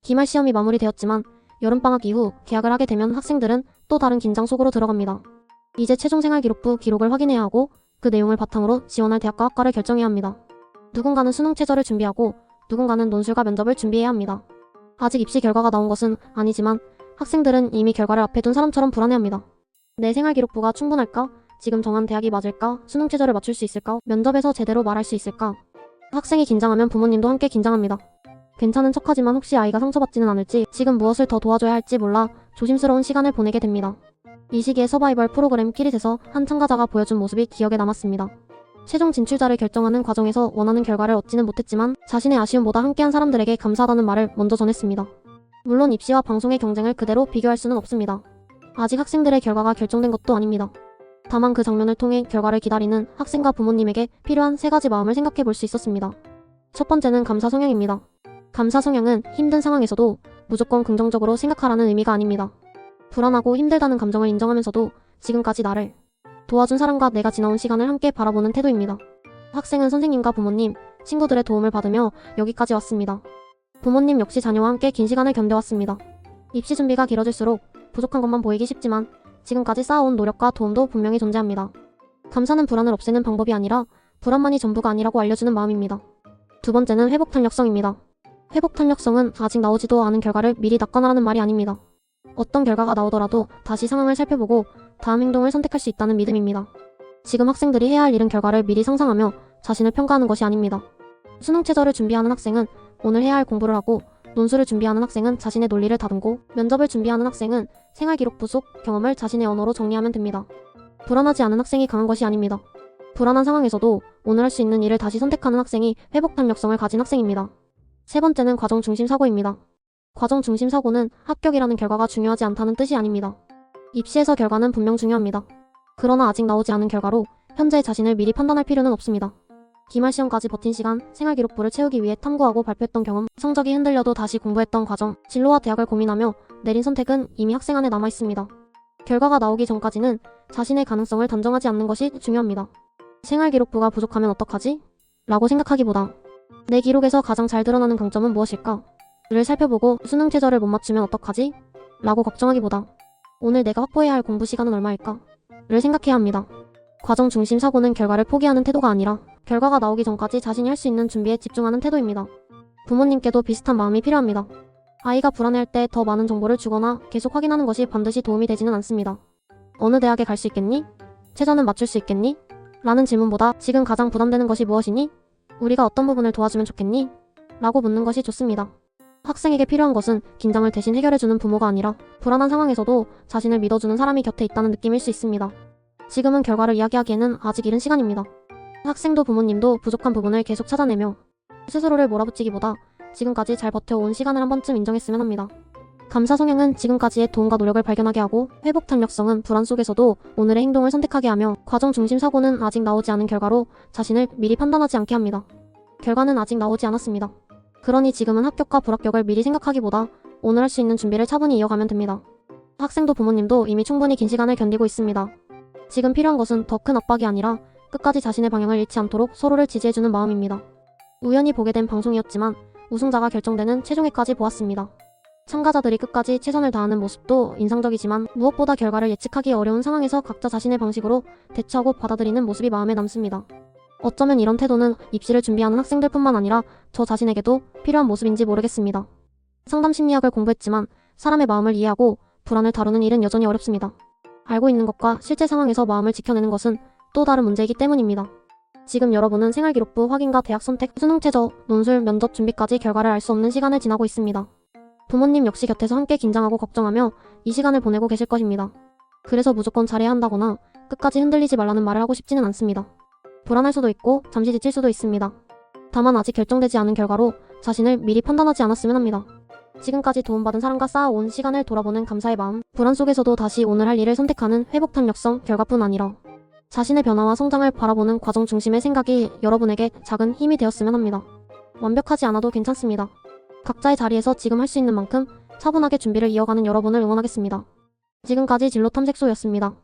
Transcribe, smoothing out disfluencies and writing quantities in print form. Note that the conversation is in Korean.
기말 시험이 마무리되었지만 여름방학 이후 개학을 하게 되면 학생들은 또 다른 긴장 속으로 들어갑니다. 이제 최종생활기록부 기록을 확인해야 하고 그 내용을 바탕으로 지원할 대학과 학과를 결정해야 합니다. 누군가는 수능 최저를 준비하고 누군가는 논술과 면접을 준비해야 합니다. 아직 입시 결과가 나온 것은 아니지만 학생들은 이미 결과를 앞에 둔 사람처럼 불안해합니다. 내 생활기록부가 충분할까? 지금 정한 대학이 맞을까? 수능 최저를 맞출 수 있을까? 면접에서 제대로 말할 수 있을까? 학생이 긴장하면 부모님도 함께 긴장합니다. 괜찮은 척하지만 혹시 아이가 상처받지는 않을지, 지금 무엇을 더 도와줘야 할지 몰라 조심스러운 시간을 보내게 됩니다. 이 시기에 서바이벌 프로그램 키릿에서 한 참가자가 보여준 모습이 기억에 남았습니다. 최종 진출자를 결정하는 과정에서 원하는 결과를 얻지는 못했지만 자신의 아쉬움보다 함께한 사람들에게 감사하다는 말을 먼저 전했습니다. 물론 입시와 방송의 경쟁을 그대로 비교할 수는 없습니다. 아직 학생들의 결과가 결정된 것도 아닙니다. 다만 그 장면을 통해 결과를 기다리는 학생과 부모님에게 필요한 3가지 마음을 생각해 볼 수 있었습니다. 첫 번째는 감사 성향입니다. 감사 성향은 힘든 상황에서도 무조건 긍정적으로 생각하라는 의미가 아닙니다. 불안하고 힘들다는 감정을 인정하면서도 지금까지 나를 도와준 사람과 내가 지나온 시간을 함께 바라보는 태도입니다. 학생은 선생님과 부모님, 친구들의 도움을 받으며 여기까지 왔습니다. 부모님 역시 자녀와 함께 긴 시간을 견뎌왔습니다. 입시 준비가 길어질수록 부족한 것만 보이기 쉽지만 지금까지 쌓아온 노력과 도움도 분명히 존재합니다. 감사는 불안을 없애는 방법이 아니라 불안만이 전부가 아니라고 알려주는 마음입니다. 두 번째는 회복 탄력성입니다. 회복 탄력성은 아직 나오지도 않은 결과를 미리 낚아내라는 말이 아닙니다. 어떤 결과가 나오더라도 다시 상황을 살펴보고 다음 행동을 선택할 수 있다는 믿음입니다. 지금 학생들이 해야 할 일은 결과를 미리 상상하며 자신을 평가하는 것이 아닙니다. 수능 최저를 준비하는 학생은 오늘 해야 할 공부를 하고, 논술을 준비하는 학생은 자신의 논리를 다듬고, 면접을 준비하는 학생은 생활기록부 속 경험을 자신의 언어로 정리하면 됩니다. 불안하지 않은 학생이 강한 것이 아닙니다. 불안한 상황에서도 오늘 할 수 있는 일을 다시 선택하는 학생이 회복 탄력성을 가진 학생입니다. 세 번째는 과정 중심 사고입니다. 과정 중심 사고는 합격이라는 결과가 중요하지 않다는 뜻이 아닙니다. 입시에서 결과는 분명 중요합니다. 그러나 아직 나오지 않은 결과로 현재 자신을 미리 판단할 필요는 없습니다. 기말 시험까지 버틴 시간, 생활기록부를 채우기 위해 탐구하고 발표했던 경험, 성적이 흔들려도 다시 공부했던 과정, 진로와 대학을 고민하며 내린 선택은 이미 학생 안에 남아있습니다. 결과가 나오기 전까지는 자신의 가능성을 단정하지 않는 것이 중요합니다. 생활기록부가 부족하면 어떡하지? 라고 생각하기보다 내 기록에서 가장 잘 드러나는 강점은 무엇일까? 를 살펴보고 수능 최저를 못 맞추면 어떡하지? 라고 걱정하기보다 오늘 내가 확보해야 할 공부 시간은 얼마일까? 를 생각해야 합니다. 과정 중심 사고는 결과를 포기하는 태도가 아니라 결과가 나오기 전까지 자신이 할 수 있는 준비에 집중하는 태도입니다. 부모님께도 비슷한 마음이 필요합니다. 아이가 불안해할 때 더 많은 정보를 주거나 계속 확인하는 것이 반드시 도움이 되지는 않습니다. 어느 대학에 갈 수 있겠니? 최저는 맞출 수 있겠니? 라는 질문보다 지금 가장 부담되는 것이 무엇이니? 우리가 어떤 부분을 도와주면 좋겠니? 라고 묻는 것이 좋습니다. 학생에게 필요한 것은 긴장을 대신 해결해주는 부모가 아니라 불안한 상황에서도 자신을 믿어주는 사람이 곁에 있다는 느낌일 수 있습니다. 지금은 결과를 이야기하기에는 아직 이른 시간입니다. 학생도 부모님도 부족한 부분을 계속 찾아내며 스스로를 몰아붙이기보다 지금까지 잘 버텨온 시간을 한 번쯤 인정했으면 합니다. 감사 성향은 지금까지의 도움과 노력을 발견하게 하고, 회복 탄력성은 불안 속에서도 오늘의 행동을 선택하게 하며, 과정 중심 사고는 아직 나오지 않은 결과로 자신을 미리 판단하지 않게 합니다. 결과는 아직 나오지 않았습니다. 그러니 지금은 합격과 불합격을 미리 생각하기보다 오늘 할 수 있는 준비를 차분히 이어가면 됩니다. 학생도 부모님도 이미 충분히 긴 시간을 견디고 있습니다. 지금 필요한 것은 더 큰 압박이 아니라 끝까지 자신의 방향을 잃지 않도록 서로를 지지해주는 마음입니다. 우연히 보게 된 방송이었지만 우승자가 결정되는 최종회까지 보았습니다. 참가자들이 끝까지 최선을 다하는 모습도 인상적이지만 무엇보다 결과를 예측하기 어려운 상황에서 각자 자신의 방식으로 대처하고 받아들이는 모습이 마음에 남습니다. 어쩌면 이런 태도는 입시를 준비하는 학생들뿐만 아니라 저 자신에게도 필요한 모습인지 모르겠습니다. 상담 심리학을 공부했지만 사람의 마음을 이해하고 불안을 다루는 일은 여전히 어렵습니다. 알고 있는 것과 실제 상황에서 마음을 지켜내는 것은 또 다른 문제이기 때문입니다. 지금 여러분은 생활기록부 확인과 대학 선택, 수능 최저, 논술, 면접 준비까지 결과를 알 수 없는 시간을 지나고 있습니다. 부모님 역시 곁에서 함께 긴장하고 걱정하며 이 시간을 보내고 계실 것입니다. 그래서 무조건 잘해야 한다거나 끝까지 흔들리지 말라는 말을 하고 싶지는 않습니다. 불안할 수도 있고 잠시 지칠 수도 있습니다. 다만 아직 결정되지 않은 결과로 자신을 미리 판단하지 않았으면 합니다. 지금까지 도움받은 사람과 쌓아온 시간을 돌아보는 감사의 마음, 불안 속에서도 다시 오늘 할 일을 선택하는 회복 탄력성, 결과뿐 아니라 자신의 변화와 성장을 바라보는 과정 중심의 생각이 여러분에게 작은 힘이 되었으면 합니다. 완벽하지 않아도 괜찮습니다. 각자의 자리에서 지금 할 수 있는 만큼 차분하게 준비를 이어가는 여러분을 응원하겠습니다. 지금까지 진로 탐색소였습니다.